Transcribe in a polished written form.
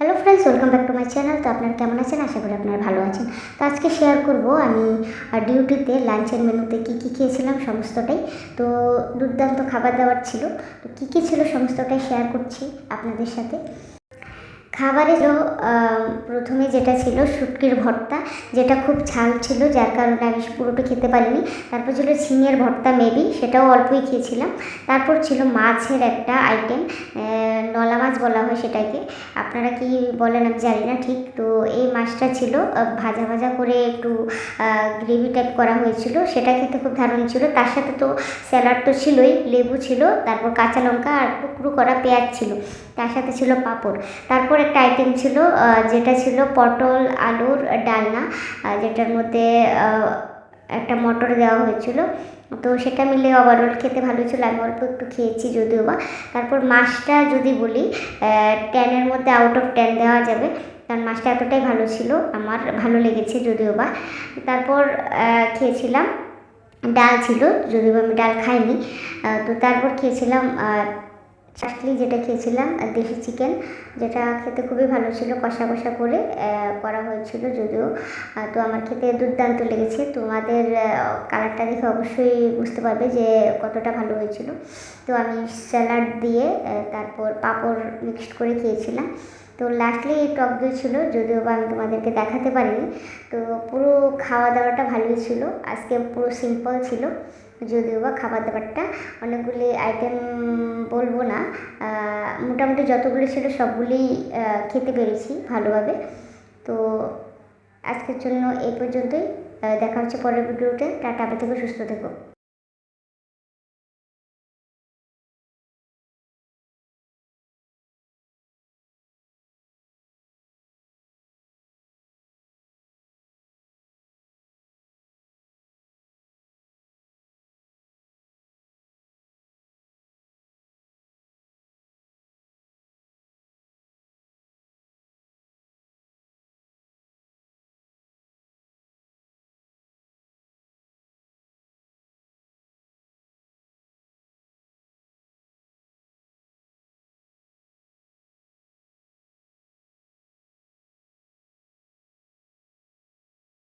Hello friends, welcome back to my channel. তো আপনারা কেমন আছেন? আশা করি আপনারা ভালো আছেন। তো আজকে শেয়ার করব আমি ডিউটিতে লাঞ্চের মেনুতে কী খেয়েছিলাম সমস্তটাই। তো দুর্দান্ত খাবার দাবার ছিল। তো কী ছিল সমস্তটাই শেয়ার করছি আপনাদের সাথে। খাবারে প্রথমে যেটা ছিল শুটকির ভর্তা, যেটা খুব ঝাল ছিল, যার কারণে আমি পুরোটা খেতে পারিনি। তারপর ছিল ঝিঙের ভর্তা, মেবি সেটাও অল্পই খেয়েছিলাম। তারপর ছিল মাছের একটা আইটেম, নলা মাছ বলা হয় সেটাকে, আপনারা কি বলেন আমি জানি না ঠিক। তো এই মাছটা ছিল ভাজা ভাজা করে একটু গ্রেভি টাইপ করা হয়েছিল, সেটা খেতে খুব দারুণ ছিল। তার সাথে তো স্যালাড তো ছিলই, লেবু ছিল, তারপর কাঁচা লঙ্কা আর টুকরো করা পেঁয়াজ ছিল, তার সাথে ছিল পাঁপড়। তারপর একটা আইটেম ছিল যেটা ছিল পটল আলুর ডালনা, যেটার মধ্যে একটা মটর দেওয়া হয়েছিল। তো সেটা মিলে ওভারঅল খেতে ভালো ছিল, আমি অল্প একটু খেয়েছি যদিও বা। তারপর মাছটা যদি বলি, 10-এর মধ্যে আউট অফ 10 দেওয়া যাবে, কারণ মাছটা এতটাই ভালো ছিল, আমার ভালো লেগেছে যদিও বা। তারপর খেয়েছিলাম ডাল ছিল, যদিও আমি ডাল খাইনি। তো তারপর খেয়েছিলাম চাটলি, যেটা খেয়েছিলাম দেশি চিকেন, যেটা খেতে খুবই ভালো ছিল, কষা কষা করে করা হয়েছিল যদিও। তো আমার খেতে দুর্দান্ত লেগেছে। তোমাদের কালারটা দেখে অবশ্যই বুঝতে পারবে যে কতটা ভালো হয়েছিল। তো আমি স্যালাড দিয়ে তারপর পাঁপড় মিক্সড করে খেয়েছিলাম। তো লাস্টলি টক দই ছিল, যদিও বা আমি তোমাদেরকে দেখাতে পারিনি। তো পুরো খাওয়া দাওয়াটা ভালোই ছিল, আজকে পুরো সিম্পল ছিল, যদিও বা খাবার দাবারটা অনেকগুলি আইটেম বলবো না, মোটামুটি যতগুলি ছিল সবগুলি খেতে পেরেছি ভালোভাবে। তো আজকের জন্য এই পর্যন্তই। দেখা হচ্ছে পরের ভিডিওতে। টাটা, থেকে সুস্থ থেকো।